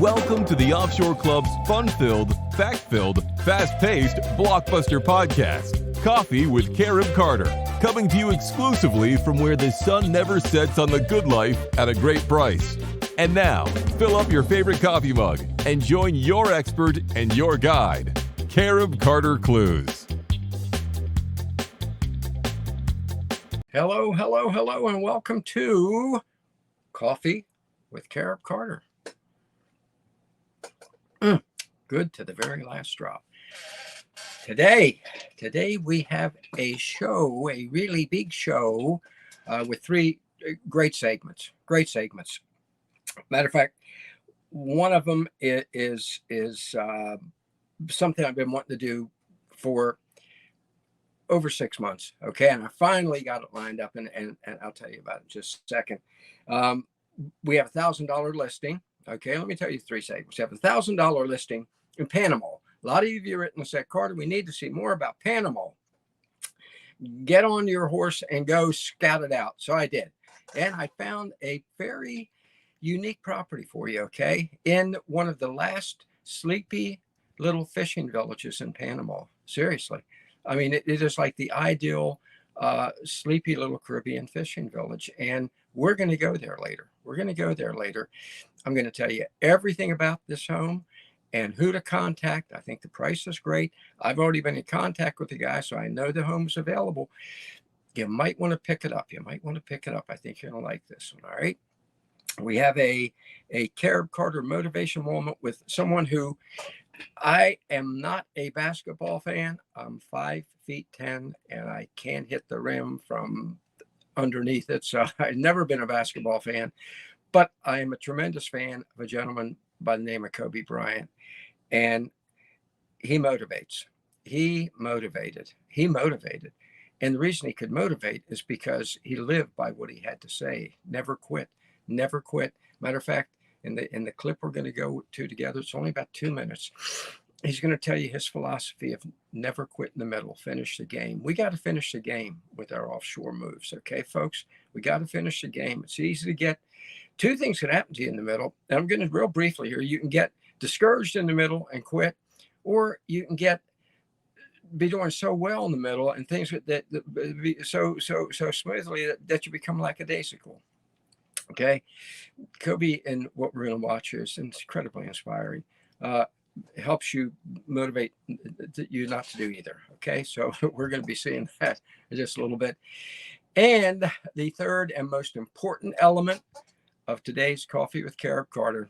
Welcome to the Offshore Club's fun-filled, fact-filled, fast-paced blockbuster podcast, Coffee with Carib Carter, coming to you exclusively from where the sun never sets on the good life at a great price. And now, fill up your favorite coffee mug and join your expert and your guide, Carib Carter Clues. Hello, and welcome to Coffee with Carib Carter. Good to the very last drop. Today we have a show, a really big show with three great segments. Matter of fact, one of them is something I've been wanting to do for over 6 months. Okay. And I finally got it lined up and I'll tell you about it in just a second. We have $1,000 listing. Okay. Let me tell you three segments. We have $1,000 listing in Panama. A lot of you have written and said, Carter, we need to see more about Panama. Get on your horse and go scout it out. So I did. And I found a very unique property for you. Okay. In one of the last sleepy little fishing villages in Panama. Seriously. I mean, it is like the ideal sleepy little Caribbean fishing village. And we're going to go there later. I'm going to tell you everything about this home and who to contact. I think the price is great. I've already been in contact with the guy, so I know the home is available. You might want to pick it up. I think you're going to like this one. All right. We have a Carib Carter motivation moment with someone who I am not a basketball fan. I'm 5'10" and I can't hit the rim from underneath it. So I've never been a basketball fan, but I am a tremendous fan of a gentleman by the name of Kobe Bryant. And he motivated. And the reason he could motivate is because he lived by what he had to say. Never quit. Matter of fact, in the clip we're going to go to together, it's only about 2 minutes. He's going to tell you his philosophy of never quit in the middle, finish the game. We got to finish the game with our offshore moves. Okay, folks, we got to finish the game. It's easy to get. Two things can happen to you in the middle. And I'm going to real briefly here. You can get discouraged in the middle and quit, or you can be doing so well in the middle and things that so smoothly that you become lackadaisical. Okay, Kobe and what we're going to watch is incredibly inspiring. Helps you motivate you not to do either. Okay, so we're going to be seeing that in just a little bit. And the third and most important element of today's Coffee with Carib Carter,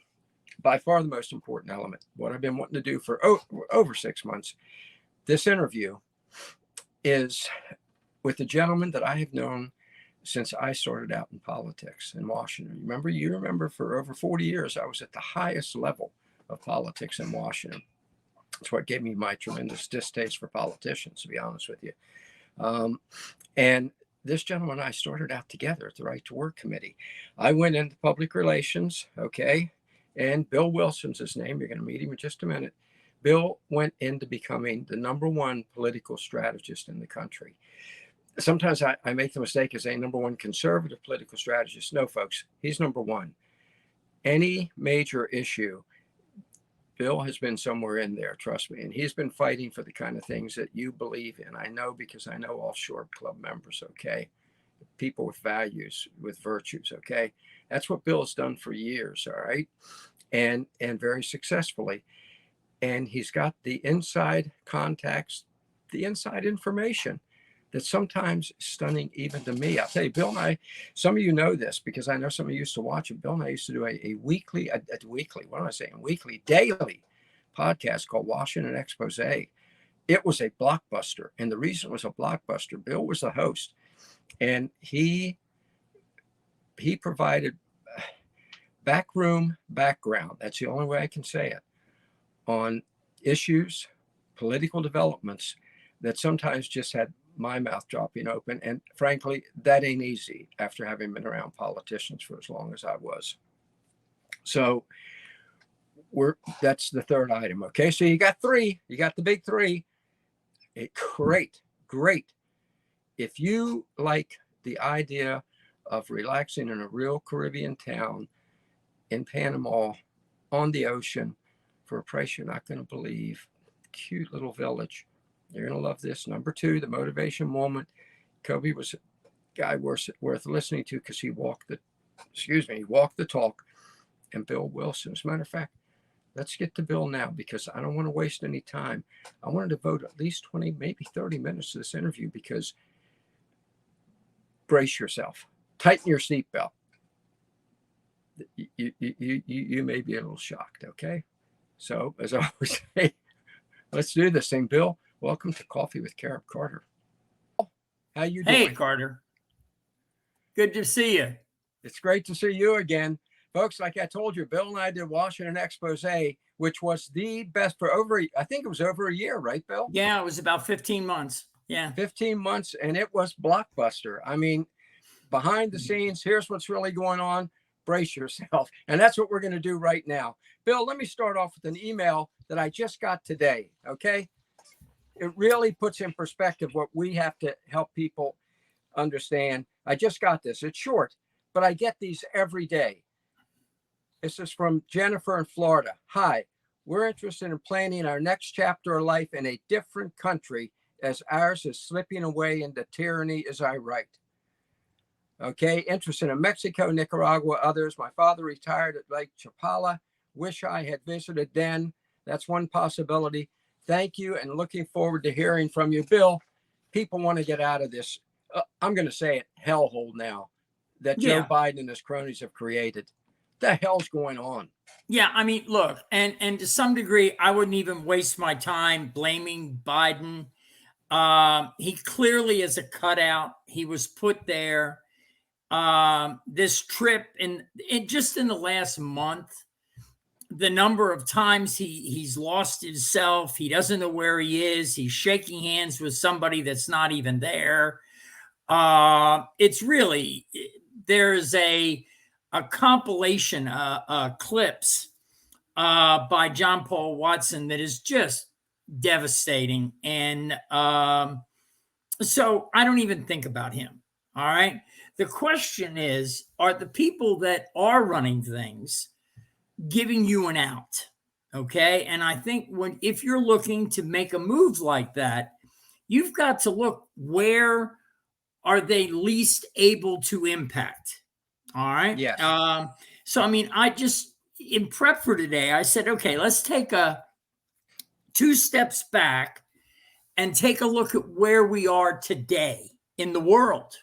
by far the most important element, what I've been wanting to do for over 6 months. This interview is with a gentleman that I have known since I started out in politics in Washington. You remember for over 40 years, I was at the highest level of politics in Washington. That's what gave me my tremendous distaste for politicians, to be honest with you. And this gentleman and I started out together at the Right to Work Committee. I went into public relations, okay, and Bill Wilson's his name. You're going to meet him in just a minute. Bill went into becoming the #1 political strategist in the country. Sometimes I make the mistake of saying #1 conservative political strategist. No, folks, he's #1. Any major issue, Bill has been somewhere in there, trust me. And he's been fighting for the kind of things that you believe in. I know because I know Offshore Club members, okay? People with values, with virtues, okay? That's what Bill has done for years, all right? And very successfully. And he's got the inside contacts, the inside information that's sometimes stunning even to me. I'll tell you, Bill and I, some of you know this because I know some of you used to watch it. Bill and I used to do a weekly, daily podcast called Washington Expose. It was a blockbuster. And the reason it was a blockbuster, Bill was the host. And he provided backroom background. That's the only way I can say it. On issues, political developments that sometimes just had my mouth dropping open. And frankly, that ain't easy after having been around politicians for as long as I was. So that's the third item. Okay. So you got three, you got the big three. Great. If you like the idea of relaxing in a real Caribbean town in Panama, on the ocean for a price you're not going to believe. Cute little village. You're going to love this. Number 2, the motivation moment. Kobe was a guy worth listening to because he walked the talk. And Bill Wilson. As a matter of fact, let's get to Bill now because I don't want to waste any time. I want to devote at least 20, maybe 30 minutes to this interview because brace yourself. Tighten your seatbelt. You may be a little shocked, okay? So, as I always say, let's do this thing. Bill, welcome to Coffee with Carib Carter. How you doing? Hey, Carter. Good to see you. It's great to see you again. Folks, like I told you, Bill and I did Washington Expose, which was the best for I think it was over a year, right, Bill? Yeah, it was about 15 months. Yeah. 15 months, and it was blockbuster. I mean, behind the scenes, here's what's really going on. Brace yourself. And that's what we're going to do right now. Bill, let me start off with an email that I just got today, okay? It really puts in perspective what we have to help people understand. I just got this. It's short, but I get these every day. This is from Jennifer in Florida. Hi, we're interested in planning our next chapter of life in a different country as ours is slipping away into tyranny. Is I right? Okay, interested in Mexico, Nicaragua, others. My father retired at Lake Chapala. Wish I had visited then. That's one possibility. Thank you and looking forward to hearing from you. Bill, people want to get out of this, I'm going to say it, hellhole now that Joe Biden and his cronies have created. The hell's going on? Yeah, I mean, look, and to some degree, I wouldn't even waste my time blaming Biden. He clearly is a cutout. He was put there. This trip, in just in the last month, the number of times he's lost himself, he doesn't know where he is. He's shaking hands with somebody that's not even there. It's really, there's a compilation clips by John Paul Watson that is just devastating. And so I don't even think about him. All right. The question is, are the people that are running things giving you an out? Okay. And I think if you're looking to make a move like that, you've got to look, where are they least able to impact? All right. Yes. So, I mean, in prep for today, I said, okay, let's take 2 steps back and take a look at where we are today in the world.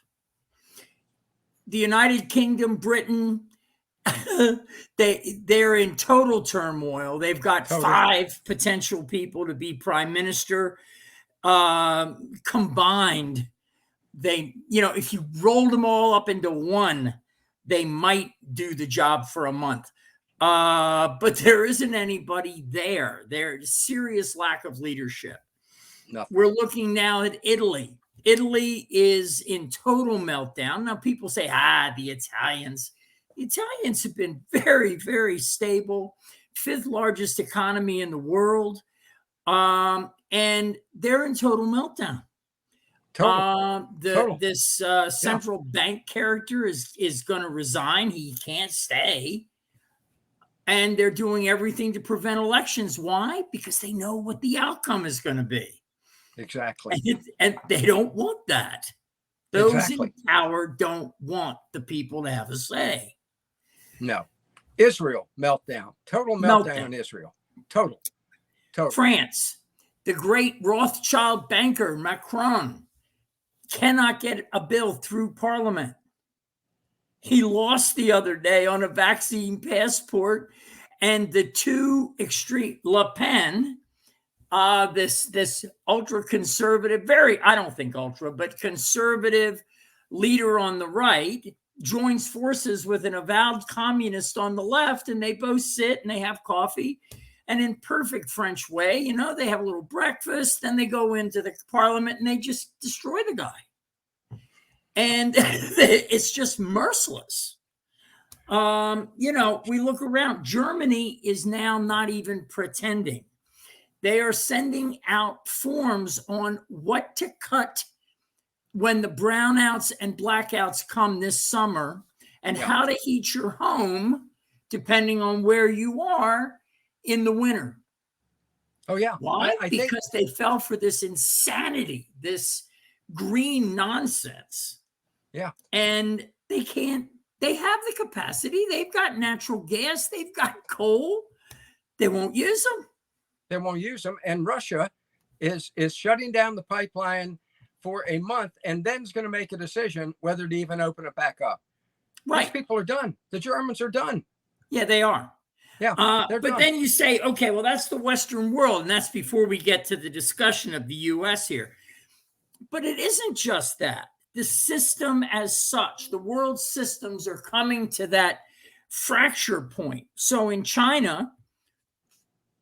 The United Kingdom, Britain, they're in total turmoil. They've got 5 potential people to be prime minister. Combined, if you rolled them all up into one, they might do the job for a month. But there isn't anybody there. There's serious lack of leadership. Nothing. We're looking now at Italy. Italy is in total meltdown. Now, people say, the Italians. The Italians have been very, very stable, 5th largest economy in the world. And they're in total meltdown. This central bank character is going to resign. He can't stay. And they're doing everything to prevent elections. Why? Because they know what the outcome is going to be. Exactly. And they don't want that. Those in power don't want the people to have a say. No. Israel, meltdown. Total meltdown in Israel. Total. France, the great Rothschild banker, Macron, cannot get a bill through Parliament. He lost the other day on a vaccine passport, and the 2 extreme, Le Pen, this ultra conservative, I don't think ultra, but conservative leader on the right, joins forces with an avowed communist on the left, and they both sit and they have coffee. And in perfect French way, they have a little breakfast, then they go into the parliament and they just destroy the guy. And it's just merciless. We look around. Germany is now not even pretending. They are sending out forms on what to cut when the brownouts and blackouts come this summer, and how to heat your home depending on where you are in the winter. Oh, yeah. Why? I Because they fell for this insanity, this green nonsense. Yeah. And they have the capacity. They've got natural gas. They've got coal. They won't use them. They won't use them. And Russia is shutting down the pipeline for a month and then is going to make a decision whether to even open it back up. Right. These people are done. The Germans are done. Yeah, they are. Yeah. But done. then you say, okay, well, that's the Western world. And that's before we get to the discussion of the U.S. here. But it isn't just that. The system as such, the world systems are coming to that fracture point. So in China,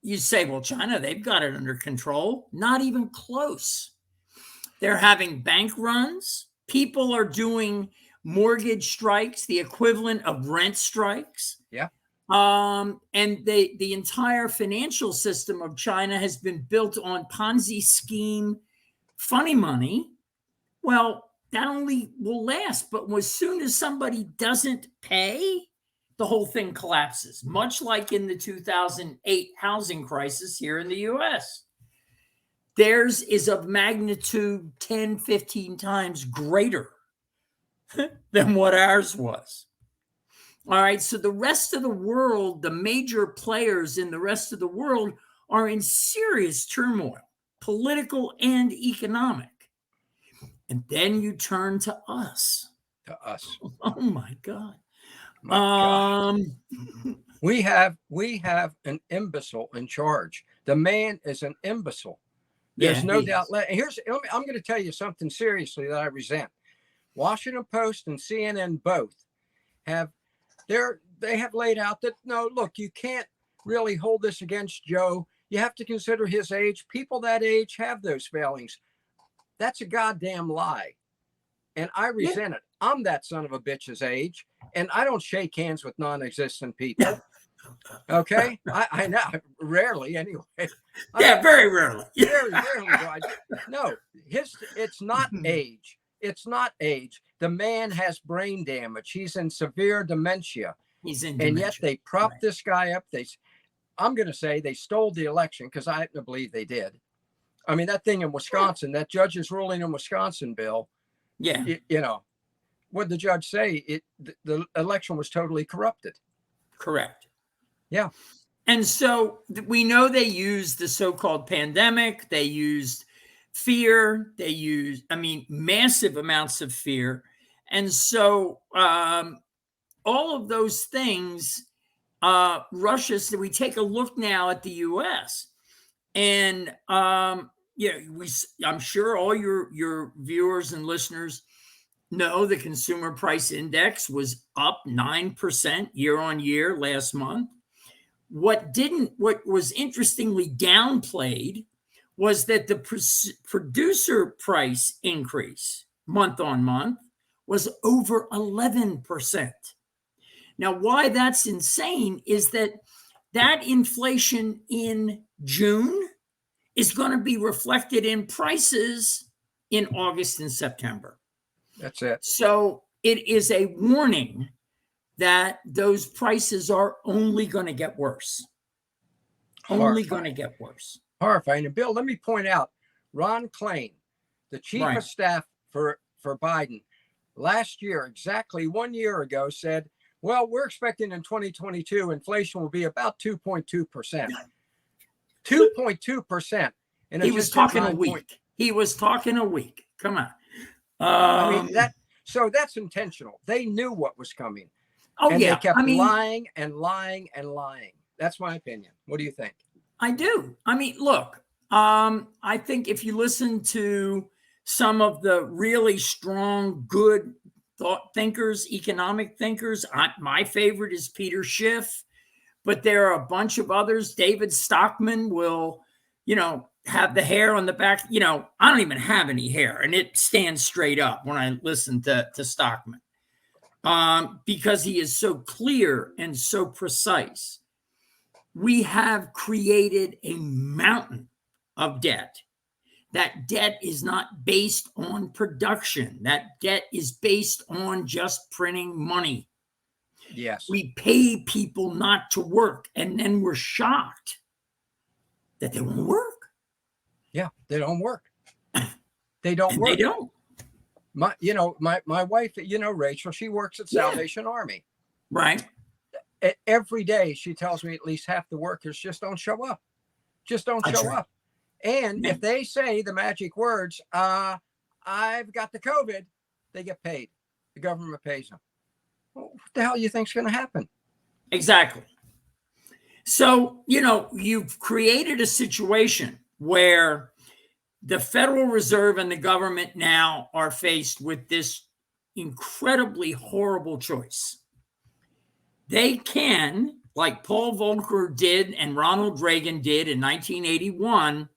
you say, well, China, they've got it under control. Not even close. They're having bank runs. People are doing mortgage strikes, the equivalent of rent strikes. Yeah. And the entire financial system of China has been built on Ponzi scheme, funny money. Well, that only will last. But as soon as somebody doesn't pay, the whole thing collapses, much like in the 2008 housing crisis here in the U.S. Theirs is of magnitude 10, 15 times greater than what ours was. All right, so the rest of the world, the major players in the rest of the world are in serious turmoil, political and economic. And then you turn to us. To us. Oh, my God. My God. We have an imbecile in charge. The man is an imbecile. There's no doubt. I'm going to tell you something seriously that I resent. Washington Post and CNN both have laid out that, no, look, you can't really hold this against Joe. You have to consider his age. People that age have those failings. That's a goddamn lie. And I resent it. I'm that son of a bitch's age, and I don't shake hands with non-existent people. Okay? I know. Rarely, anyway. Very rarely. Very rarely do I. No, it's not age. It's not age. The man has brain damage. He's in severe dementia. And yet they propped this guy up. I'm going to say they stole the election, because I happen to believe they did. I mean, that thing in Wisconsin, that judge's ruling in Wisconsin, Bill. Yeah. What did the judge say? The election was totally corrupted. Correct. Yeah. And so we know they used the so-called pandemic. They used fear. They used, massive amounts of fear. And so all of those things, Russia, so we take a look now at the U.S. And, I'm sure all your viewers and listeners know the consumer price index was up 9% year on year last month. What was interestingly downplayed was that the producer price increase month on month was over 11%. Now, why that's insane is that inflation in June is going to be reflected in prices in August and September. That's it. So it is a warning that those prices are only going to get worse. Only going to get worse. Horrifying. And Bill, let me point out, Ron Klain, the chief of staff for Biden, last year, exactly 1 year ago, said, well, we're expecting in 2022, inflation will be about 2.2%. 2.2%. And he was talking a week. He was talking a week. Come on. So that's intentional. They knew what was coming. Oh, and yeah. They kept lying and lying and lying. That's my opinion. What do you think? I do. Look, I think if you listen to some of the really strong, good thought thinkers, economic thinkers, my favorite is Peter Schiff, but there are a bunch of others. David Stockman will, have the hair on the back. I don't even have any hair, and it stands straight up when I listen to Stockman, because he is so clear and so precise. We have created a mountain of debt. That debt is not based on production. That debt is based on just printing money. Yes. We pay people not to work, and then we're shocked that they won't work. Yeah, they don't work. They don't work. They don't. My wife, Rachel, she works at Salvation Army. Right. Every day she tells me at least half the workers just don't show up. Just don't show up. And if they say the magic words, I've got the COVID, they get paid. The government pays them. Well, what the hell do you think's going to happen? Exactly. So, you've created a situation where the Federal Reserve and the government now are faced with this incredibly horrible choice. They can, like Paul Volcker did and Ronald Reagan did in 1981,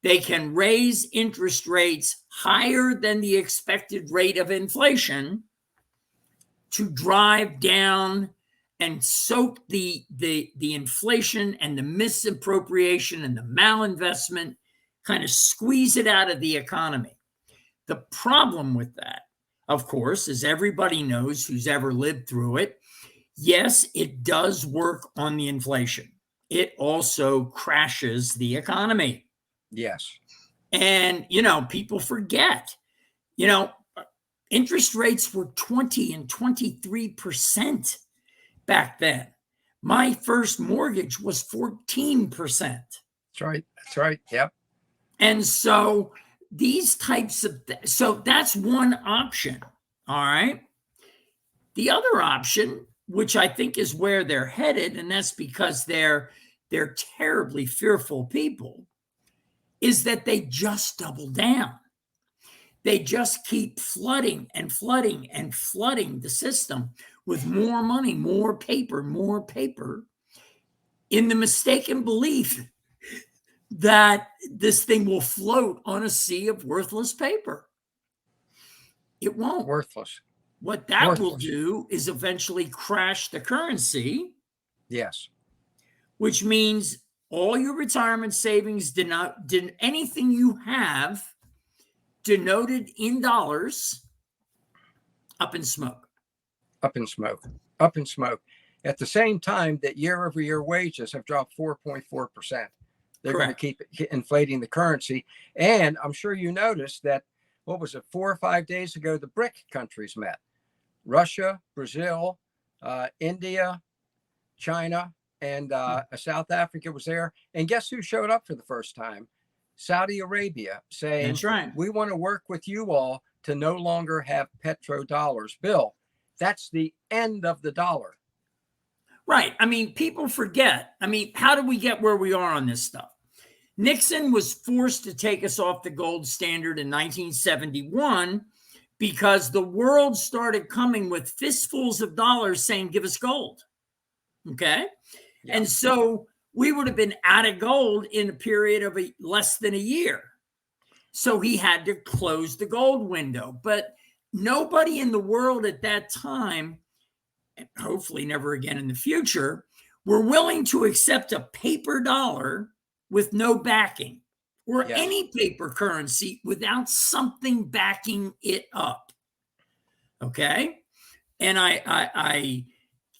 they can raise interest rates higher than the expected rate of inflation to drive down and soak the inflation and the misappropriation and the malinvestment, kind of squeeze it out of the economy. The problem with that, of course, as everybody knows who's ever lived through it, yes, it does work on the inflation. It also crashes the economy. Yes. And, people forget, interest rates were 20 and 23% back then. My first mortgage was 14%. That's right. That's right. Yep. And so these types of, so that's one option. All right. The other option, which I think is where they're headed, and that's because they're terribly fearful people, is that they just double down. They just keep flooding and flooding and flooding the system with more money, more paper, in the mistaken belief that this thing will float on a sea of worthless paper. It won't. Worthless. What that will do is eventually crash the currency. Yes. Which means all your retirement savings, anything you have denoted in dollars, up in smoke. Up in smoke. Up in smoke. At the same time that year-over-year wages have dropped 4.4%. They're going to keep inflating the currency. And I'm sure you noticed that, 4 or 5 days ago, the BRIC countries met. Russia, Brazil, India, China, and South Africa was there. And guess who showed up for the first time? Saudi Arabia, saying, that's right, we want to work with you all to no longer have petrodollars. Bill, that's the end of the dollar. Right. I mean, people forget. I mean, how did we get where we are on this stuff? Nixon was forced to take us off the gold standard in 1971 because the world started coming with fistfuls of dollars saying, give us gold. Okay. Yeah. And so we would have been out of gold in a period of less than a year. So he had to close the gold window. But nobody in the world at that time, and hopefully never again in the future, were willing to accept a paper dollar with no backing, or any paper currency without something backing it up. Okay. And I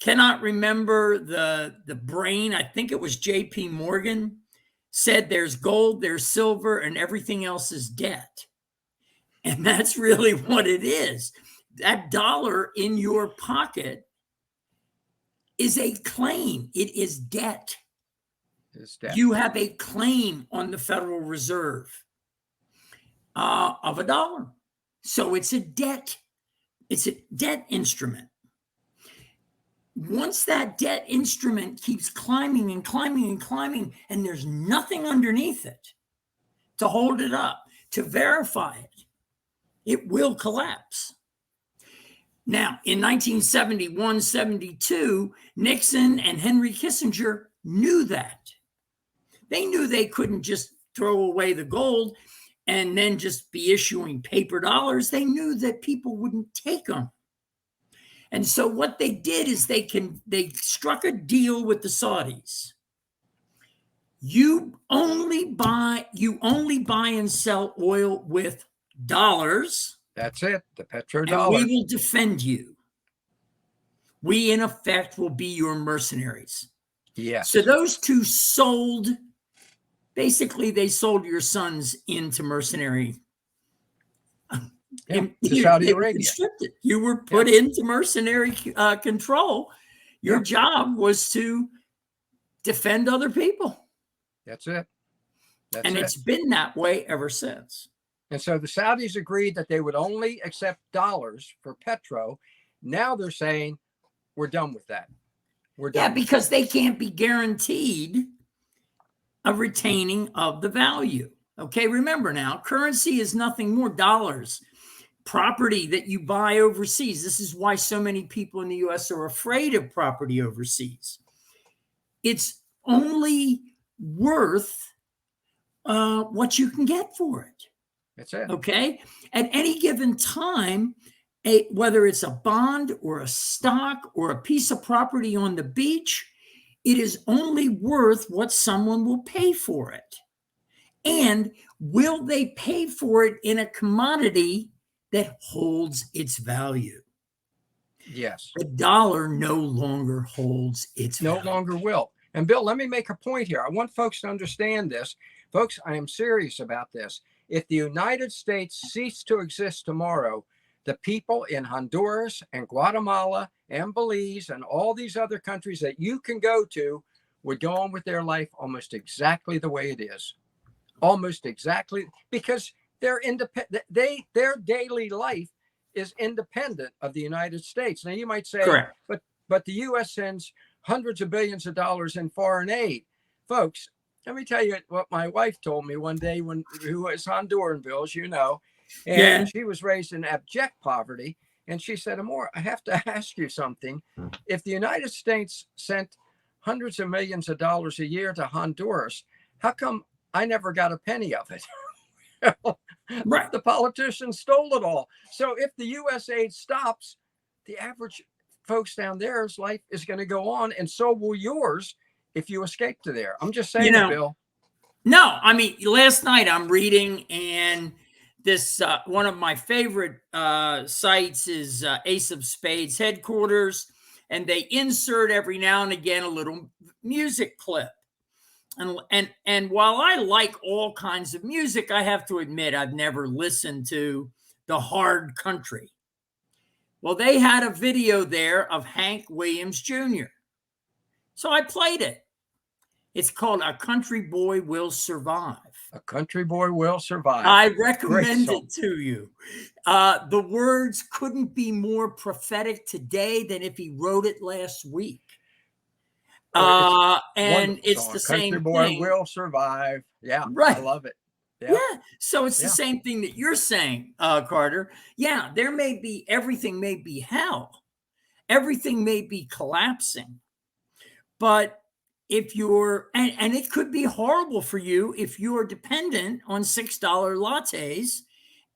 cannot remember the brain. I think it was J.P. Morgan said there's gold, there's silver, and everything else is debt. And that's really what it is. That dollar in your pocket is a claim. It is debt. You have a claim on the Federal Reserve of $1. So it's a debt. It's a debt instrument. Once that debt instrument keeps climbing and climbing and climbing, and there's nothing underneath it to hold it up, to verify it, it will collapse. Now, in 1971-72, Nixon and Henry Kissinger knew that. They knew they couldn't just throw away the gold and then just be issuing paper dollars. They knew that people wouldn't take them. And so what they did is they struck a deal with the Saudis. You only buy and sell oil with dollars. That's it, the petrodollar. And we will defend you. We, in effect, will be your mercenaries. Yes. So those two sold, basically, they sold your sons into mercenary. To Saudi They were Arabia. conscripted. You were put into mercenary control. Your job was to defend other people. That's it. And it's been that way ever since. And so the Saudis agreed that they would only accept dollars for petro. Now they're saying, we're done with that. We're done. Yeah, because they can't be guaranteed a retaining of the value. Okay, remember now, currency is nothing more dollars. Property that you buy overseas. This is why so many people in the U.S. are afraid of property overseas. It's only worth what you can get for it. That's it. Okay. At any given time, whether it's a bond or a stock or a piece of property on the beach, it is only worth what someone will pay for it. And will they pay for it in a commodity that holds its value? Yes. The dollar no longer holds its value. No longer will. And Bill, let me make a point here. I want folks to understand this. Folks, I am serious about this. If the United States ceased to exist tomorrow, the people in Honduras and Guatemala and Belize and all these other countries that you can go to would go on with their life almost exactly the way it is. Almost exactly, because they're independent. Their daily life is independent of the United States. Now you might say, correct, but the U.S. sends hundreds of billions of dollars in foreign aid. Folks, let me tell you what my wife told me one day who was Honduran, Bill, as you know, and she was raised in abject poverty. And she said, Amor, I have to ask you something. If the United States sent hundreds of millions of dollars a year to Honduras, how come I never got a penny of it? right. The politicians stole it all. So if the U.S. aid stops, the average folks down there's life is going to go on, and so will yours if you escape to there. I'm just saying, Bill. No, I mean, last night I'm reading, and this one of my favorite sites is Ace of Spades headquarters, and they insert every now and again a little music clip. And while I like all kinds of music, I have to admit I've never listened to the hard country. Well, they had a video there of Hank Williams Jr. So I played it. It's called A Country Boy Will Survive. A Country Boy Will Survive. I recommend it to you. The words couldn't be more prophetic today than if he wrote it last week. And it's the same thing. Country Boy Will Survive. Yeah, right. I love it. Yeah. So it's the same thing that you're saying, Carter. Yeah, everything may be hell. Everything may be collapsing. But if you're, and it could be horrible for you if you're dependent on $6 lattes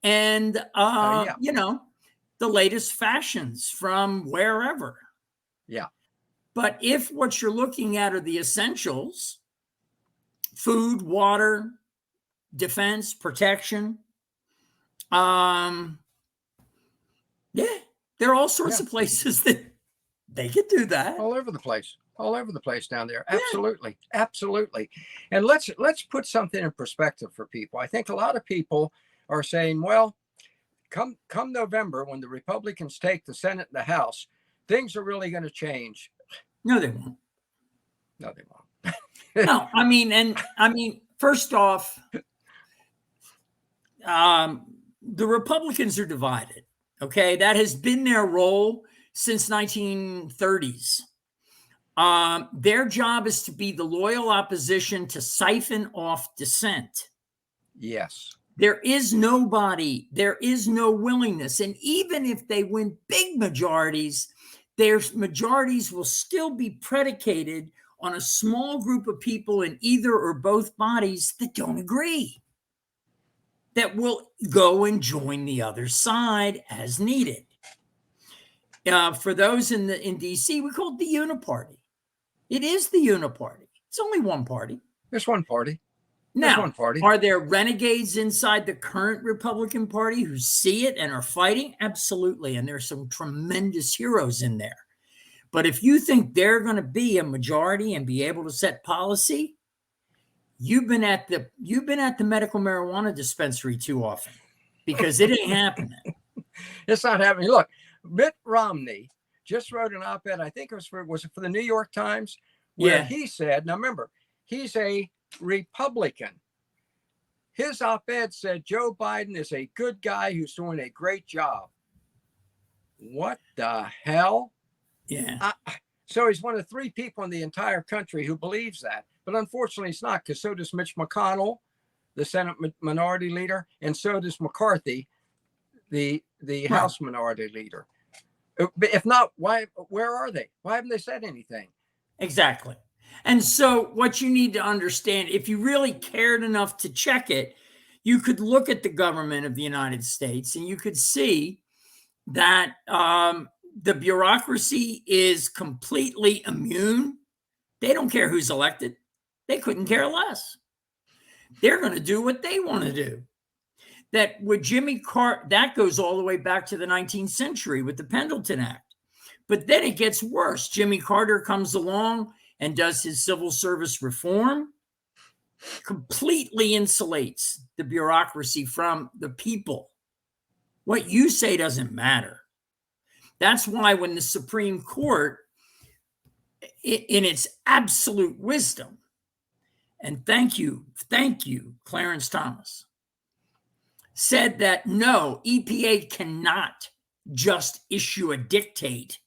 and, the latest fashions from wherever. Yeah. But if what you're looking at are the essentials, food, water, defense, protection, there are all sorts of places that they could do that. All over the place down there. Absolutely. Absolutely. And let's put something in perspective for people. I think a lot of people are saying, well, come November, when the Republicans take the Senate and the House, things are really going to change. No, they won't. No, they won't. No, I mean, first off, the Republicans are divided. Okay, that has been their role since 1930s. Their job is to be the loyal opposition to siphon off dissent. Yes. There is no willingness. And even if they win big majorities, their majorities will still be predicated on a small group of people in either or both bodies that don't agree, that will go and join the other side as needed. For those in DC, we call it the uniparty. It is the uniparty. It's only one party. There's one party. Now, are there renegades inside the current Republican Party who see it and are fighting? Absolutely. And there's some tremendous heroes in there. But if you think they're going to be a majority and be able to set policy, you've been at the medical marijuana dispensary too often, because it ain't happening. It's not happening. Look, Mitt Romney just wrote an op-ed. I think it was it for the New York Times, where he said, now remember, he's a Republican. His op-ed said Joe Biden is a good guy who's doing a great job. What the hell? Yeah. So he's one of 3 people in the entire country who believes that. But unfortunately, it's not, because so does Mitch McConnell, the Senate minority leader, and so does McCarthy, the House minority leader. If not, where are they? Why haven't they said anything? Exactly. And so what you need to understand, if you really cared enough to check it, you could look at the government of the United States and you could see that the bureaucracy is completely immune. They don't care who's elected. They couldn't care less. They're going to do what they want to do. That with Jimmy Carter, that goes all the way back to the 19th century with the Pendleton Act. But then it gets worse. Jimmy Carter comes along and does his civil service reform, completely insulates the bureaucracy from the people. What you say doesn't matter. That's why when the Supreme Court, in its absolute wisdom, and thank you, Clarence Thomas, said that no, EPA cannot just issue a dictate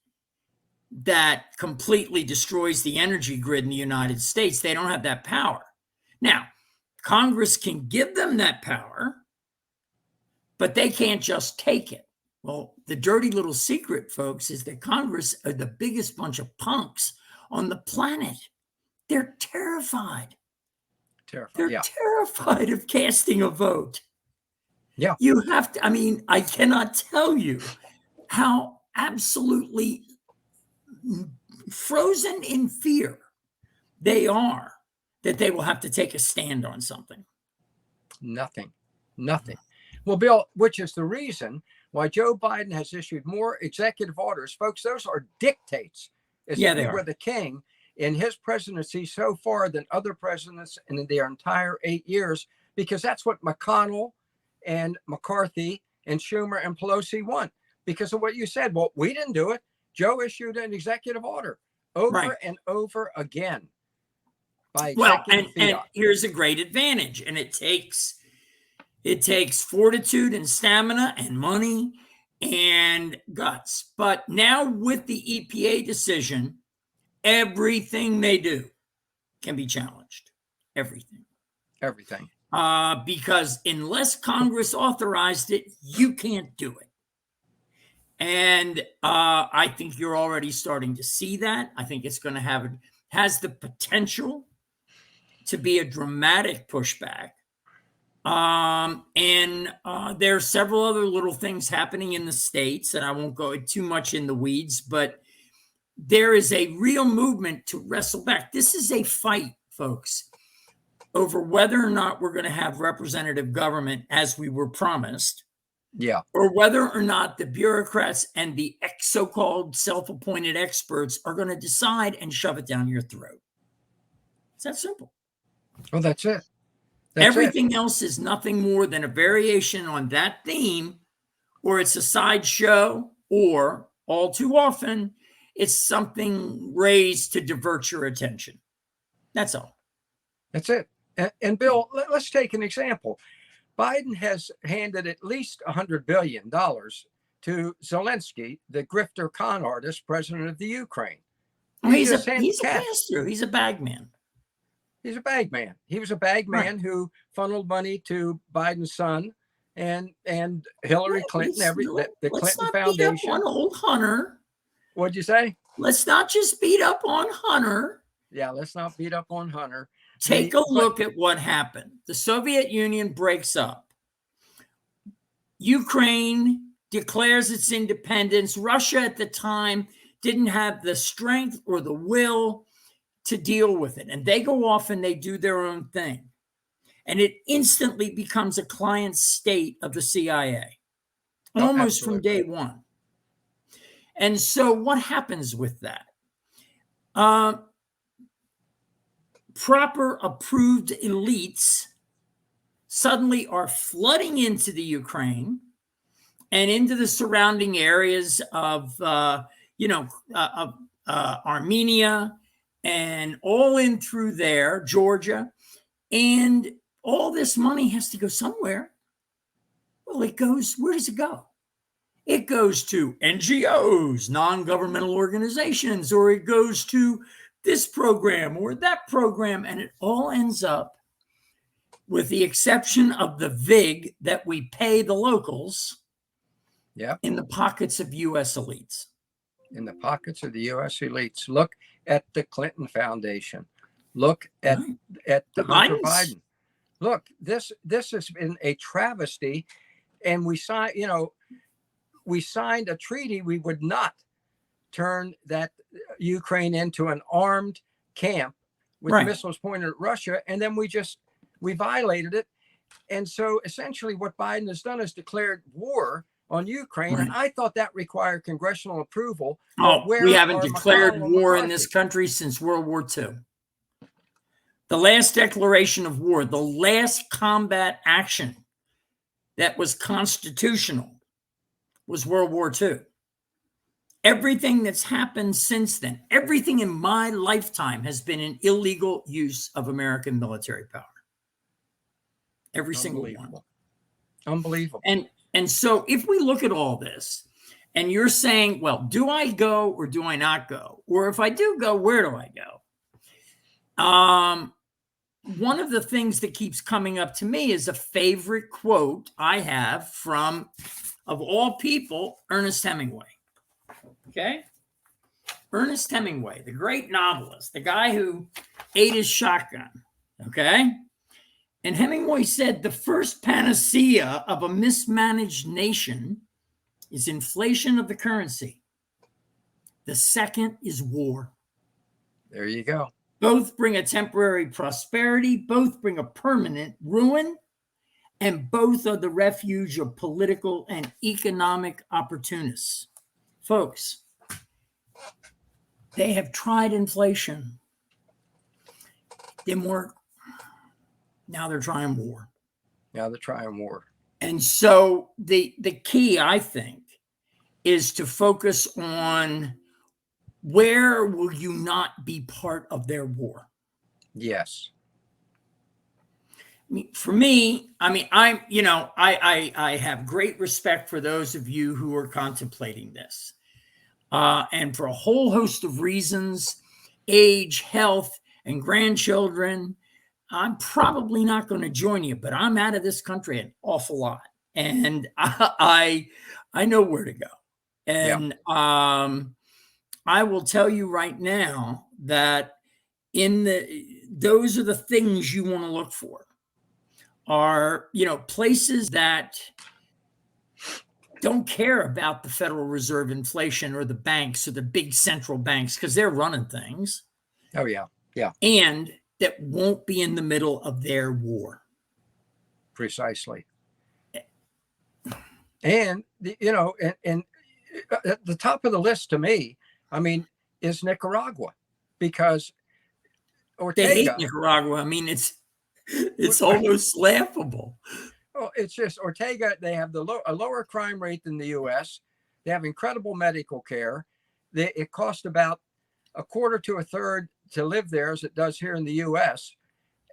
that completely destroys the energy grid in the United States. They don't have that power. Now, Congress can give them that power, but they can't just take it. Well, the dirty little secret, folks, is that Congress are the biggest bunch of punks on the planet. They're terrified. They're terrified of casting a vote. Yeah. You have to, I mean, I cannot tell you how absolutely frozen in fear they are that they will have to take a stand on something. Nothing. Well, Bill, which is the reason why Joe Biden has issued more executive orders. Folks, those are dictates. They were the king in his presidency so far than other presidents in their entire 8 years, because that's what McConnell and McCarthy and Schumer and Pelosi want. Because of what you said. Well, we didn't do it. Joe issued an executive order over and over again. And here's a great advantage, and it takes fortitude and stamina and money and guts. But now with the EPA decision, everything they do can be challenged. Everything. Because unless Congress authorized it, you can't do it. And I think you're already starting to see that. I think it's going to has the potential to be a dramatic pushback. And there are several other little things happening in the states, and I won't go too much in the weeds, but there is a real movement to wrestle back. This is a fight, folks, over whether or not we're going to have representative government as we were promised. Yeah. Or whether or not the bureaucrats and the so-called self-appointed experts are going to decide and shove it down your throat. It's that simple. Well, that's it. Everything else is nothing more than a variation on that theme, or it's a sideshow, or all too often, it's something raised to divert your attention. That's all. That's it. And Bill, let's take an example. Biden has handed at least $100 billion to Zelensky, the grifter con artist, president of the Ukraine. He's a pass-through. He's a bag man. He's a bag man. He was a bag man who funneled money to Biden's son and Hillary Clinton, the Clinton Foundation. Beat up on old Hunter. What'd you say? Let's not just beat up on Hunter. Yeah, let's not beat up on Hunter. Take a look at what happened. The Soviet Union breaks up. Ukraine declares its independence. Russia at the time didn't have the strength or the will to deal with it. And they go off and they do their own thing. And it instantly becomes a client state of the CIA, almost from day one. And so what happens with that? Proper approved elites suddenly are flooding into the Ukraine and into the surrounding areas of, Armenia and all in through there, Georgia. And all this money has to go somewhere. Well, it goes, where does it go? It goes to NGOs, non-governmental organizations, or it goes to this program or that program, and it all ends up, with the exception of the VIG that we pay the locals, in the pockets of U.S. elites. In the pockets of the U.S. elites. Look at the Clinton Foundation. Look at the Hunter Biden. Look, this has been a travesty, and we signed a treaty. We would not turn that Ukraine into an armed camp with missiles pointed at Russia, and then we violated it. And so essentially what Biden has done is declared war on Ukraine. And I thought that required congressional approval. We haven't declared war in this country since World War II. The last declaration of war, the last combat action that was constitutional, was World War II. Everything that's happened since then, everything in my lifetime has been an illegal use of American military power. Every single one. Unbelievable. And so if we look at all this, and you're saying, well, do I go or do I not go? Or if I do go, where do I go? One of the things that keeps coming up to me is a favorite quote I have from, of all people, Ernest Hemingway. Okay? Ernest Hemingway, the great novelist, the guy who ate his shotgun. Okay? And Hemingway said, the first panacea of a mismanaged nation is inflation of the currency. The second is war. There you go. Both bring a temporary prosperity, both bring a permanent ruin, and both are the refuge of political and economic opportunists. Folks, they have tried inflation. Didn't work. Now they're trying war. And so the key, I think, is to focus on where will you not be part of their war? Yes. For me, I have great respect for those of you who are contemplating this. And for a whole host of reasons, age, health, and grandchildren, I'm probably not going to join you, but I'm out of this country an awful lot. And I know where to go. And I will tell you right now that those are the things you want to look for, are, places that don't care about the Federal Reserve inflation or the banks or the big central banks, because they're running things. Oh, yeah. Yeah. And that won't be in the middle of their war. Precisely. And, and at the top of the list to me, is Nicaragua, because Ortega. They hate Nicaragua. It's almost laughable. Oh, it's just Ortega. They have a lower crime rate than the U.S. They have incredible medical care. It costs about a quarter to a third to live there as it does here in the U.S.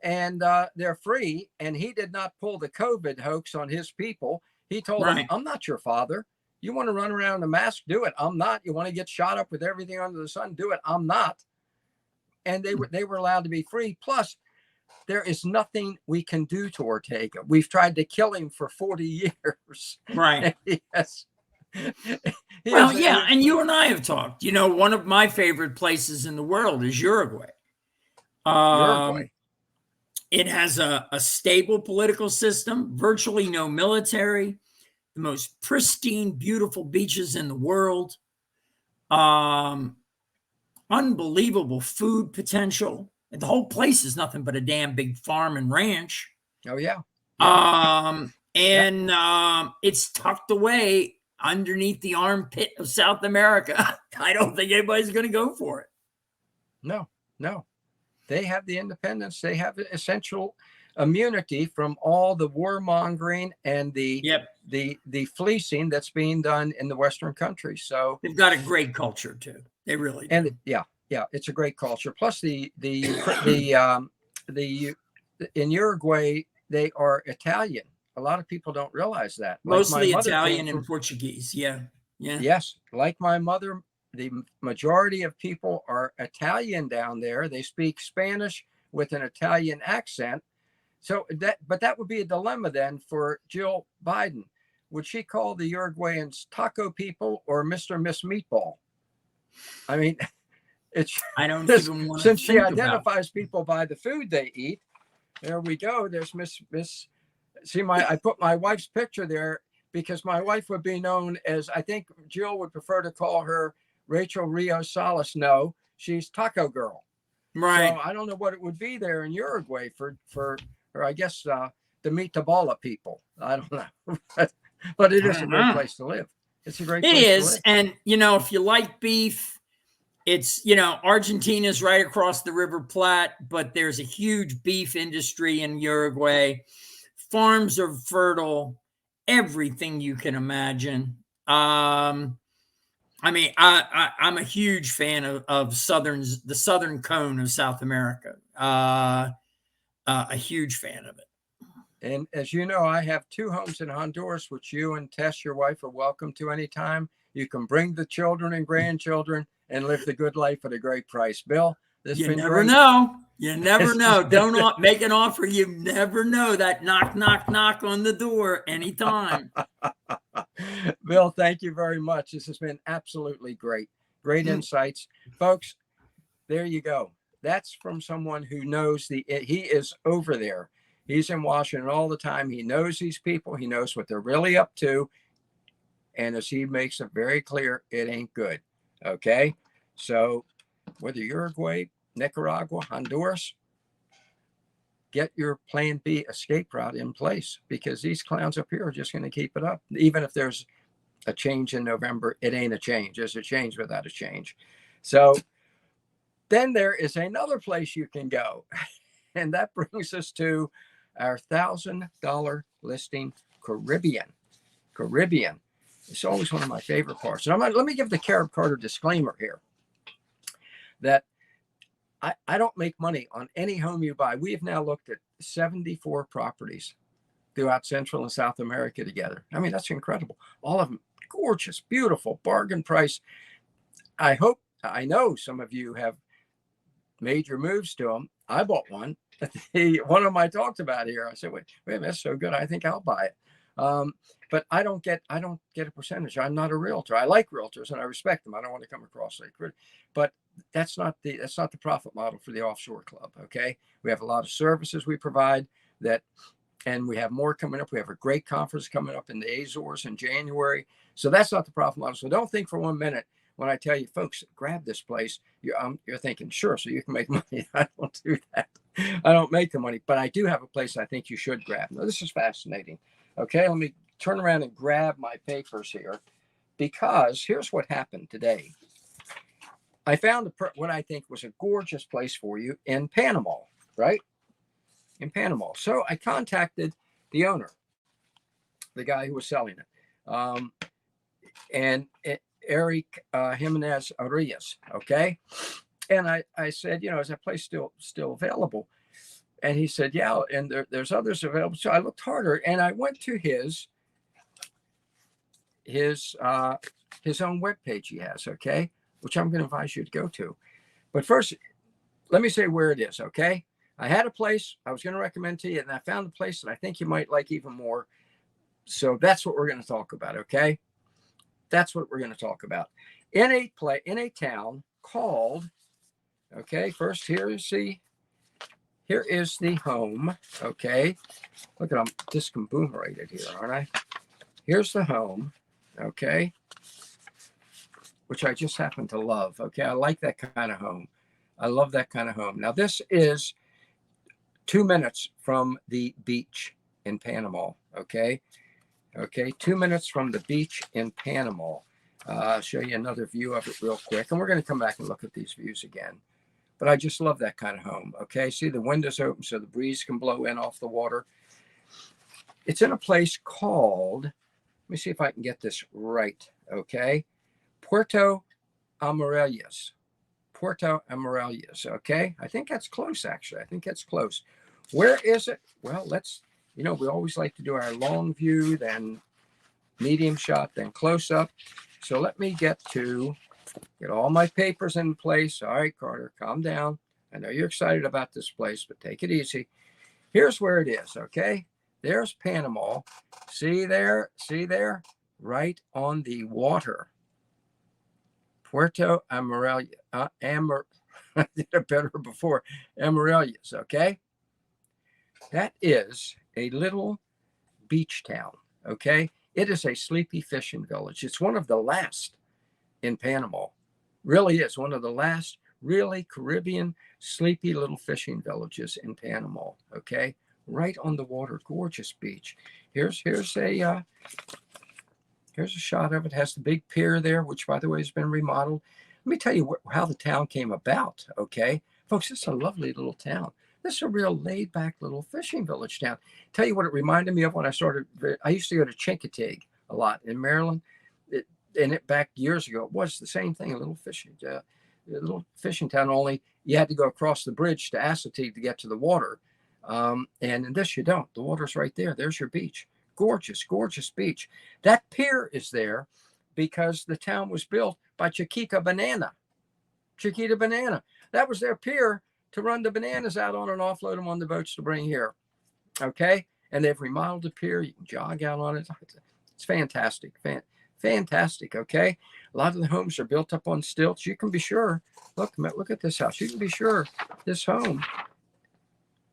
And they're free. And he did not pull the COVID hoax on his people. He told them, I'm not your father. You want to run around in a mask? Do it. I'm not. You want to get shot up with everything under the sun? Do it. I'm not. And they were allowed to be free. Plus, there is nothing we can do to Ortega. We've tried to kill him for 40 years. Right. Yes. And you and I have talked. One of my favorite places in the world is Uruguay. It has a stable political system, virtually no military, the most pristine, beautiful beaches in the world, unbelievable food potential. The whole place is nothing but a damn big farm and ranch. Oh, yeah. It's tucked away underneath the armpit of South America. I don't think anybody's going to go for it. No, no. They have the independence. They have essential immunity from all the warmongering and the fleecing that's being done in the Western countries. So they've got a great culture too. They really do. And yeah, it's a great culture. Plus the in Uruguay, they are Italian. A lot of people don't realize that. Mostly Italian and Portuguese. Yeah. Yeah. Yes. Like my mother, the majority of people are Italian down there. They speak Spanish with an Italian accent. So that would be a dilemma then for Jill Biden. Would she call the Uruguayans taco people or Mr. and Miss Meatball? I mean, I don't even want to since she identifies people by the food they eat. There we go. There's Miss. See, I put my wife's picture there because my wife would be known as, I think Jill would prefer to call her Rachel Rios Salas. No, she's Taco Girl. Right. So I don't know what it would be there in Uruguay for or I guess the Meatballa people. I don't know, but it is a great place to live. It's a great place to live. And if you like beef, it's Argentina's right across the River Plate, but there's a huge beef industry in Uruguay. Farms are fertile, everything you can imagine. I mean, I'm a huge fan of the southern cone of South America. A huge fan of it. And as you know, I have 2 homes in Honduras, which you and Tess, your wife, are welcome to anytime. You can bring the children and grandchildren and live the good life at a great price. Bill, you never know. You never know. Don't make an offer. You never know. That knock, knock, knock on the door anytime. Bill, thank you very much. This has been absolutely great. Great insights. Folks, there you go. That's from someone who knows he is over there. He's in Washington all the time. He knows these people. He knows what they're really up to. And as he makes it very clear, it ain't good. Okay. So whether Uruguay, Nicaragua, Honduras, get your plan B escape route in place, because these clowns up here are just going to keep it up. Even if there's a change in November, it ain't a change. There's a change without a change. So then there is another place you can go. And that brings us to our $1,000 listing, Caribbean. It's always one of my favorite parts. And let me give the Carib Carter disclaimer here that I don't make money on any home you buy. We have now looked at 74 properties throughout Central and South America together. I mean, that's incredible. All of them gorgeous, beautiful, bargain price. I know some of you have made your moves to them. I bought one. One of them I talked about here. I said, wait, that's so good. I think I'll buy it. But I don't get a percentage. I'm not a realtor. I like realtors and I respect them. I don't want to come across like, but that's not the profit model for the Offshore Club. Okay. We have a lot of services we provide and we have more coming up. We have a great conference coming up in the Azores in January. So that's not the profit model. So don't think for 1 minute when I tell you, folks, grab this place, you're thinking, sure, so you can make money. I don't do that. I don't make the money, but I do have a place I think you should grab. Now, this is fascinating. Okay, let me turn around and grab my papers here, because here's what happened today. I found what I think was a gorgeous place for you in Panama, right? In Panama. So I contacted the owner, the guy who was selling it, and Eric Jimenez Arias. Okay. And I said, is that place still available? And he said, yeah. And there's others available. So I looked harder and I went to his own webpage he has. Okay. Which I'm going to advise you to go to. But first, let me say where it is. Okay. I had a place I was going to recommend to you, and I found a place that I think you might like even more. So that's what we're going to talk about. Okay. That's what we're going to talk about in a town called, okay, first here is the home. Okay. Look at, I'm discombobulated here, aren't I? Here's the home. Okay. Which I just happen to love. Okay. I like that kind of home. I love that kind of home. Now this is 2 minutes from the beach in Panama. Okay. Okay, 2 minutes from the beach in Panama. I'll show you another view of it real quick. And we're going to come back and look at these views again. but I just love that kind of home. Okay, see, the windows open so the breeze can blow in off the water. It's in a place called, let me see if I can get this right. Okay, Puerto Armuelles. Puerto Armuelles. Okay, I think that's close. Actually, I think that's close. Where is it? Well, let's. We always like to do our long view, then medium shot, then close up. So let me get all my papers in place. All right, Carter, calm down. I know you're excited about this place, but take it easy. Here's where it is, okay? There's Panama. See there? Right on the water. Puerto Armuelles. I did it better before. Armuelles, okay? That is a little beach town, okay? It is a sleepy fishing village. It's one of the last in Panama. Really is one of the last really Caribbean sleepy little fishing villages in Panama, okay? Right on the water, gorgeous beach. Here's a shot of it. It has the big pier there, which by the way has been remodeled. Let me tell you how the town came about, okay? Folks, it's a lovely little town. This is a real laid-back little fishing village town. Tell you what it reminded me of when I started. I used to go to Chincoteague a lot in Maryland. Back years ago, it was the same thing, a little fishing town, only you had to go across the bridge to Assateague to get to the water. And in this, you don't. The water's right there. There's your beach. Gorgeous, gorgeous beach. That pier is there because the town was built by Chiquita Banana. Chiquita Banana. That was their pier to run the bananas out on and offload them on the boats to bring here. Okay? And they've remodeled the pier. You can jog out on it. It's fantastic. Fantastic, okay? A lot of the homes are built up on stilts. You can be sure. Look at this house. You can be sure this home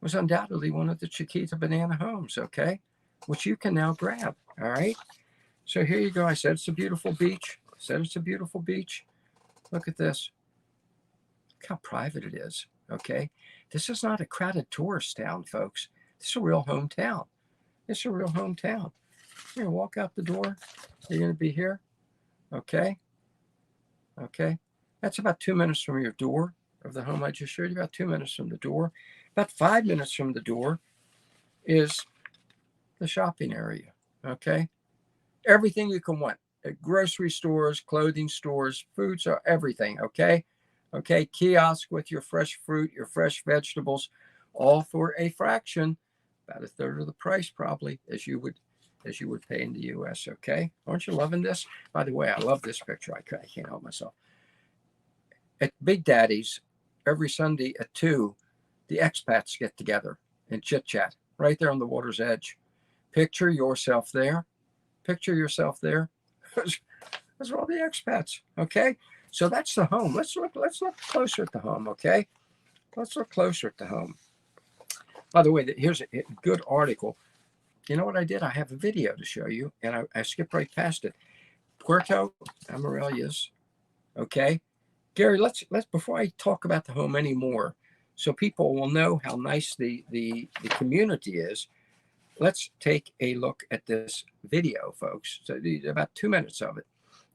was undoubtedly one of the Chiquita Banana homes, okay? Which you can now grab, all right? So here you go. I said it's a beautiful beach. Look at this. Look how private it is, okay? This is not a crowded tourist town, folks. This is a real hometown. You're going to walk out the door. You're going to be here, okay? That's about 2 minutes from your door of the home I just showed you. About 2 minutes from the door. About 5 minutes from the door is the shopping area, okay? Everything you can want. Grocery stores, clothing stores, food stores, everything, okay? Kiosk with your fresh fruit, your fresh vegetables, all for a fraction, about a third of the price probably, as you would pay in the U.S., okay? Aren't you loving this? By the way, I love this picture. I can't help myself. At Big Daddy's, every Sunday at 2, the expats get together and chit-chat right there on the water's edge. Picture yourself there. Those are all the expats, okay? So that's the home. Let's look closer at the home, okay? Let's look closer at the home. By the way, here's a good article. You know what I did? I have a video to show you, and I skipped right past it. Puerto Armuelles, okay? Gary, let's before I talk about the home anymore, so people will know how nice the community is, let's take a look at this video, folks. So about 2 minutes of it,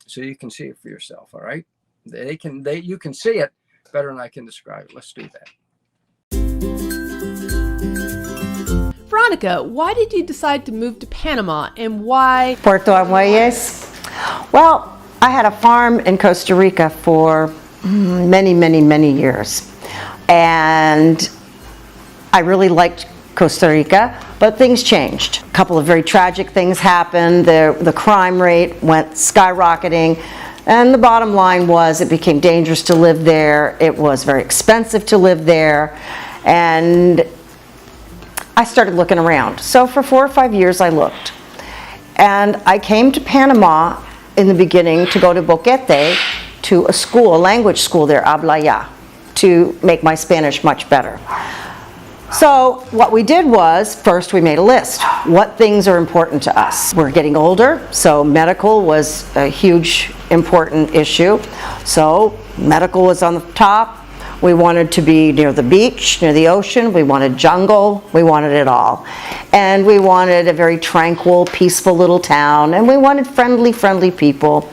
so you can see it for yourself, all right? You can see it better than I can describe it. Let's do that. Veronica, why did you decide to move to Panama, and why Puerto Armuelles? Well, I had a farm in Costa Rica for many years, and I really liked Costa Rica, but things changed. A couple of very tragic things happened. The crime rate went skyrocketing, and the bottom line was it became dangerous to live there. It was very expensive to live there, and I started looking around. So for 4 or 5 years I looked. And I came to Panama in the beginning to go to Boquete, to a language school there, Habla Ya, to make my Spanish much better. So what we did was, first we made a list. What things are important to us? We're getting older, so medical was a huge, important issue. So medical was on the top. We wanted to be near the beach, near the ocean. We wanted jungle. We wanted it all. And we wanted a very tranquil, peaceful little town. And we wanted friendly people.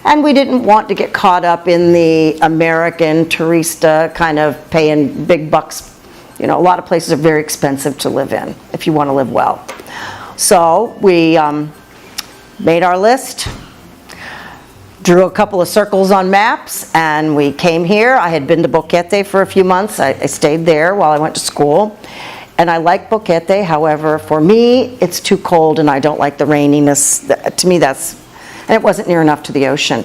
And we didn't want to get caught up in the American tourista kind of paying big bucks. You know, a lot of places are very expensive to live in if you want to live well. So we made our list, drew a couple of circles on maps, and we came here. I had been to Boquete for a few months. I stayed there while I went to school. And I like Boquete. However, for me, it's too cold and I don't like the raininess. To me, and it wasn't near enough to the ocean.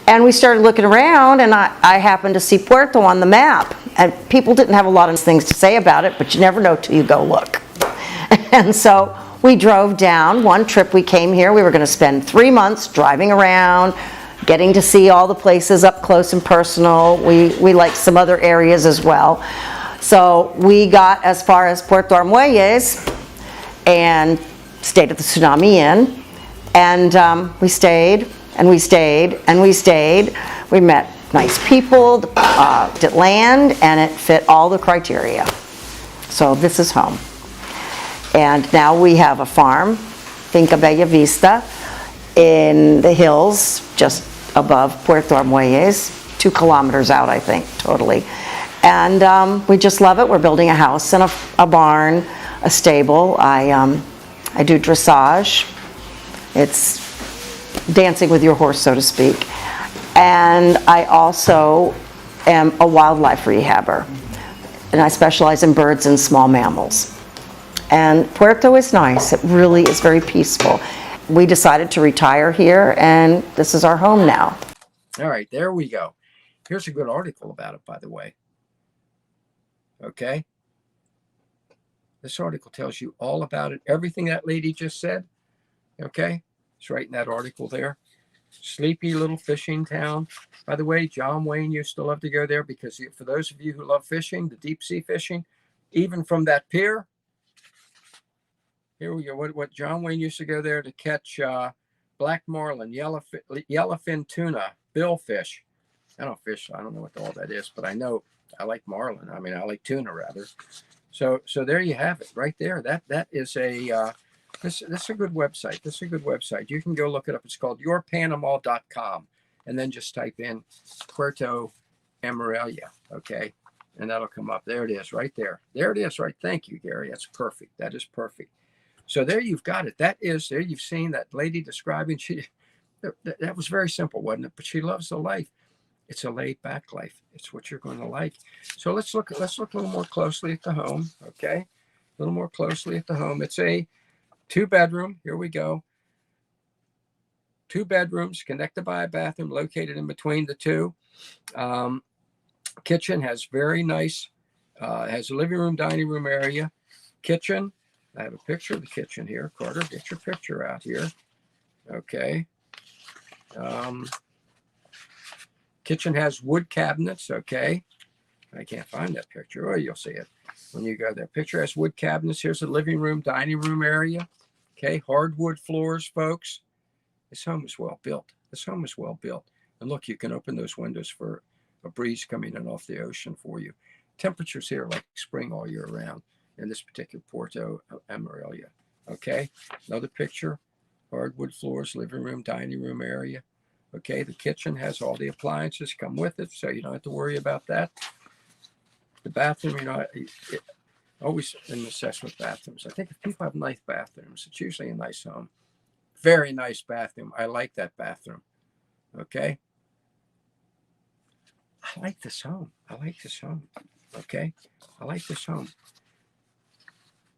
And we started looking around, and I happened to see Puerto on the map. And people didn't have a lot of things to say about it, but you never know till you go look. And so we drove down. One trip we came here, we were going to spend 3 months driving around, getting to see all the places up close and personal. We liked some other areas as well. So we got as far as Puerto Armuelles and stayed at the Tsunami Inn. And we stayed, and we stayed, and we stayed. We met nice people, did land, and it fit all the criteria. So this is home. And now we have a farm, Finca Bella Vista, in the hills just above Puerto Armuelles, 2 kilometers out, I think, totally. And we just love it. We're building a house and a barn, a stable. I do dressage. It's dancing with your horse, so to speak. And I also am a wildlife rehabber. And I specialize in birds and small mammals. And Puerto is nice. It really is very peaceful. We decided to retire here, and this is our home now. All right, there we go. Here's a good article about it, by the way. Okay? This article tells you all about it. Everything that lady just said. Okay? It's right in that article there. Sleepy little fishing town. By the way, John Wayne used to love to go there because for those of you who love fishing, the deep sea fishing, even from that pier, here we go. What John Wayne used to go there to catch black marlin, yellowfin tuna, billfish. I don't fish, I don't know what all that is, but I know I like marlin. I mean, I like tuna rather. So there you have it, right there. That is a this is a good website. This is a good website. You can go look it up. It's called yourpanama.com, and then just type in Puerto Armuelles, okay, and that'll come up. There it is, right there. There it is, right. Thank you, Gary. That's perfect. That is perfect. So there you've got it. That is there. You've seen that lady describing. That was very simple, wasn't it? But she loves the life. It's a laid back life. It's what you're going to like. So let's look a little more closely at the home. Okay. A little more closely at the home. It's a 2-bedroom. Here we go. 2 bedrooms connected by a bathroom located in between the two. Kitchen has very nice, has a living room, dining room area. Kitchen. I have a picture of the kitchen here. Carter, get your picture out here. Okay. Kitchen has wood cabinets, okay. I can't find that picture. Oh, you'll see it when you go there. Picture has wood cabinets. Here's the living room, dining room area. Okay, hardwood floors, folks. This home is well built. This home is well built. And look, you can open those windows for a breeze coming in off the ocean for you. Temperatures here like spring all year round in this particular Puerto Armuelles. Okay, another picture. Hardwood floors, living room, dining room area. Okay, the kitchen has all the appliances come with it, so you don't have to worry about that. The bathroom, always been obsessed with bathrooms. I think if people have nice bathrooms, it's usually a nice home. Very nice bathroom. I like that bathroom. Okay. I like this home. I like this home. Okay. I like this home.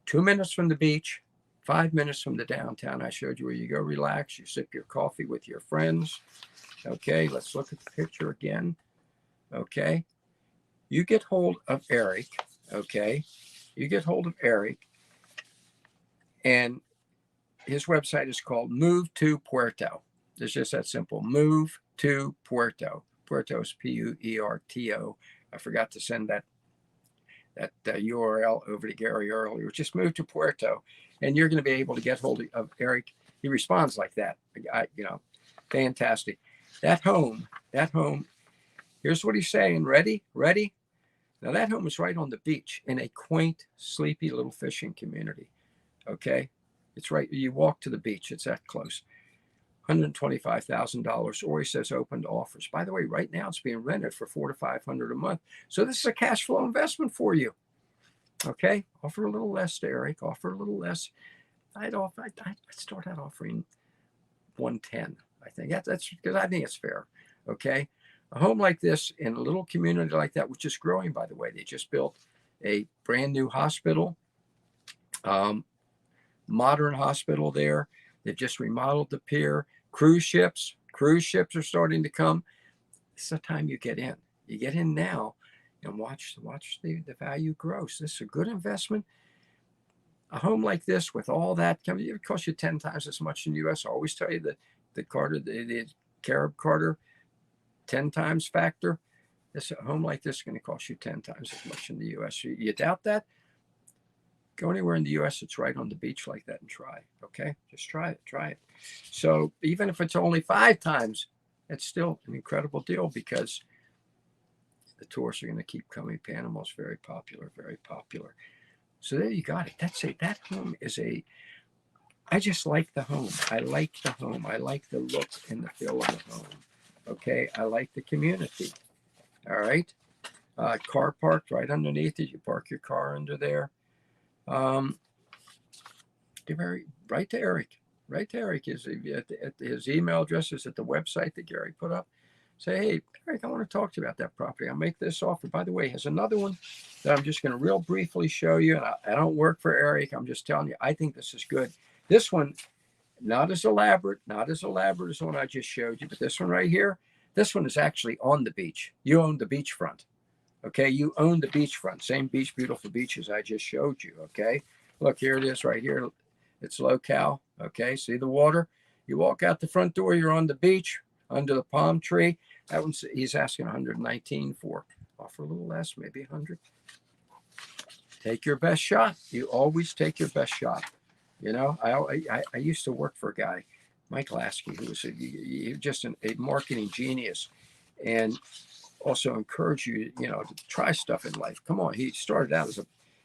2 minutes from the beach. 5 minutes from the downtown. I showed you where you go relax. You sip your coffee with your friends. Okay, let's look at the picture again. Okay, you get hold of Eric. Okay, you get hold of Eric, and his website is called Move to Puerto. It's just that simple. Move to Puerto. Puerto is Puerto. I forgot to send that URL over to Gary earlier. Just move to Puerto, and you're going to be able to get hold of Eric. He responds like that. Fantastic. That home, here's what he's saying. Ready? Now that home is right on the beach in a quaint, sleepy little fishing community. Okay. It's right. You walk to the beach. It's that close. $125,000, or he says open to offers. By the way, right now it's being rented for $400 to $500 a month. So this is a cash flow investment for you. Okay, offer a little less to Eric. Offer a little less. I'd start out offering 110. I think that's because I think it's fair. Okay, a home like this in a little community like that, which is growing, by the way. They just built a brand new hospital, modern hospital there. They've just remodeled the pier. Cruise ships are starting to come. It's the time you get in. You get in now and watch the value grow. So this is a good investment. A home like this with all that coming, it costs you 10 times as much in the U.S. I always tell you the Carib Carter 10 times factor. This a home like this is going to cost you 10 times as much in the U.S. You doubt that? Go anywhere in the U.S. that's right on the beach like that and try. Okay, just try it. So even if it's only 5 times, it's still an incredible deal because the tourists are going to keep coming. Panama is very popular, very popular. So there you got it. That home is I just like the home. I like the home. I like the look and the feel of the home. Okay, I like the community. All right, car parked right underneath it. You park your car under there. Write to Eric. Write to Eric. His email address is at the website that Gary put up. Say, hey, Eric, I want to talk to you about that property. I'll make this offer. By the way, here's another one that I'm just going to real briefly show you. And I don't work for Eric. I'm just telling you, I think this is good. This one, not as elaborate as the one I just showed you, but this one right here, this one is actually on the beach. You own the beachfront. Okay, you own the beachfront. Same beach, beautiful beaches I just showed you. Okay, look, here it is right here. It's low-cal. Okay, see the water? You walk out the front door, you're on the beach under the palm tree. That one's he's asking 119 for. Offer a little less, maybe 100. Take your best shot. You always take your best shot. You know, I used to work for a guy, Mike Lasky, who was just a marketing genius, and also encourage you, to try stuff in life. Come on, he started out as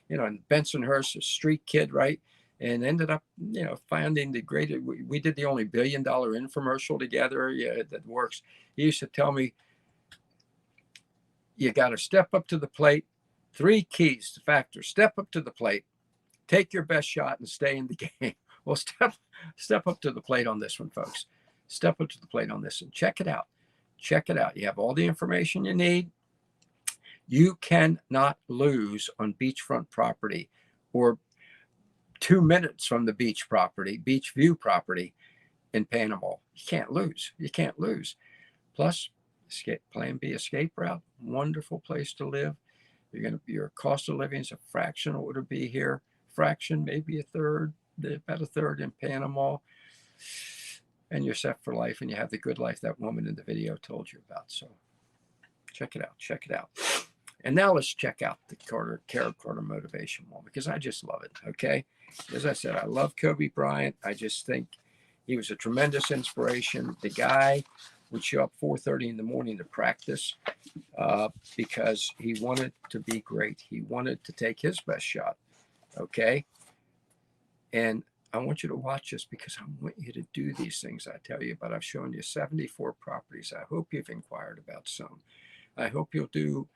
in Bensonhurst, a street kid, right? And ended up, finding the great. We did the only $1 billion infomercial together. Yeah, that works. He used to tell me, you got to step up to the plate. 3 keys to factor: step up to the plate, take your best shot, and stay in the game. Well, step up to the plate on this one, folks. Step up to the plate on this and check it out. Check it out. You have all the information you need. You cannot lose on beachfront property or 2 minutes from the beach view property in Panama. You can't lose. You can't lose. Plus, Plan B escape route, wonderful place to live. Your cost of living is a fraction of what it would be here. Fraction, maybe a third, about a third in Panama. And you're set for life, and you have the good life that woman in the video told you about. So check it out. Check it out. And now let's check out the Carib Carter motivation one, because I just love it. Okay. As I said, I love Kobe Bryant. I just think he was a tremendous inspiration. The guy would show up 4:30 in the morning to practice because he wanted to be great. He wanted to take his best shot. Okay. And I want you to watch this because I want you to do these things I tell you about. I've shown you 74 properties. I hope you've inquired about some. I hope you'll do,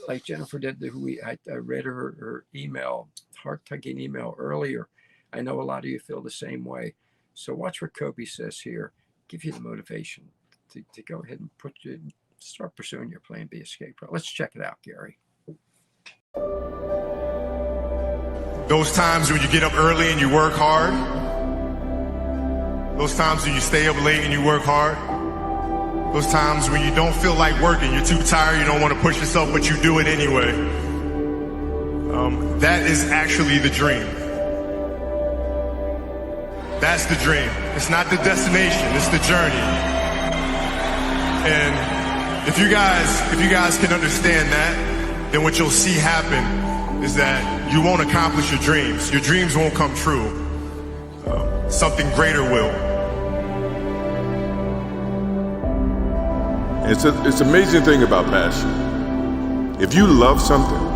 like Jennifer did. I read her email, heart-tugging email earlier. I know a lot of you feel the same way. So watch what Kobe says here. Give you the motivation to go ahead and start pursuing your Plan B escape route. Let's check it out, Gary. Those times when you get up early and you work hard. Those times when you stay up late and you work hard. Those times when you don't feel like working, you're too tired, you don't want to push yourself, but you do it anyway. That is actually the dream. That's the dream. It's not the destination, it's the journey. And if you guys can understand that, then what you'll see happen is that you won't accomplish your dreams. Your dreams won't come true. Something greater will. It's an amazing thing about passion. If you love something,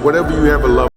Whatever you have a love.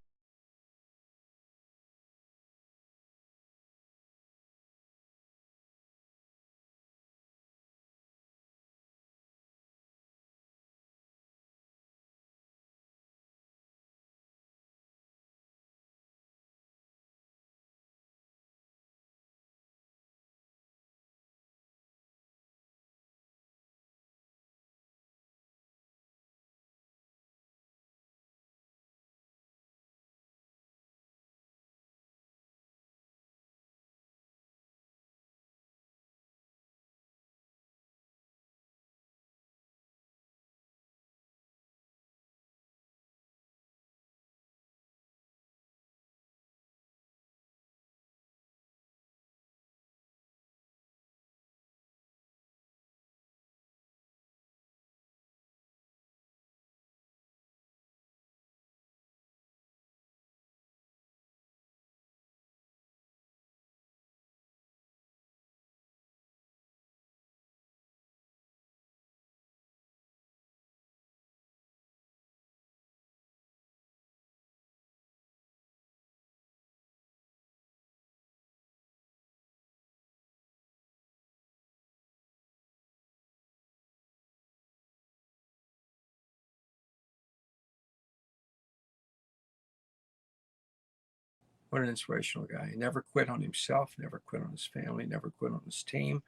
What an inspirational guy. He never quit on himself, never quit on his family, never quit on his team.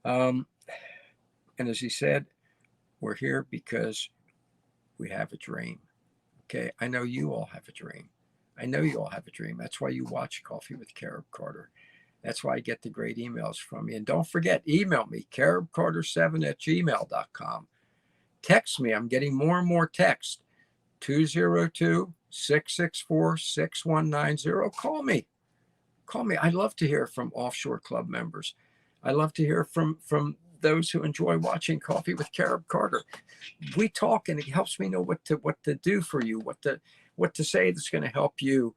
And as he said, we're here because we have a dream. Okay. I know you all have a dream. I know you all have a dream. That's why you watch Coffee with Carib Carter. That's why I get the great emails from you. And don't forget, email me, caribcarter7@gmail.com. Text me. I'm getting more and more text. 202-664-6190. Call me. Call me. I love to hear from Offshore Club members. I love to hear from those who enjoy watching Coffee with Carib Carter. We talk, and it helps me know what to do for you, what to say that's going to help you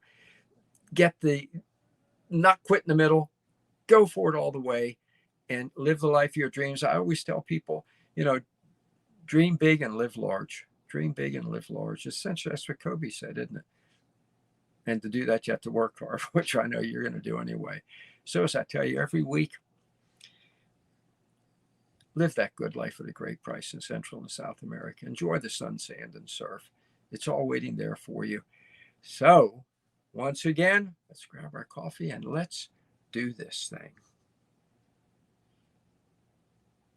get not quit in the middle, go for it all the way, and live the life of your dreams. I always tell people, dream big and live large. Dream big and live large. Essentially, that's what Kobe said, isn't it? And to do that, you have to work hard, which I know you're going to do anyway. So as I tell you every week, live that good life at a great price in Central and South America. Enjoy the sun, sand, and surf. It's all waiting there for you. So once again, let's grab our coffee and let's do this thing.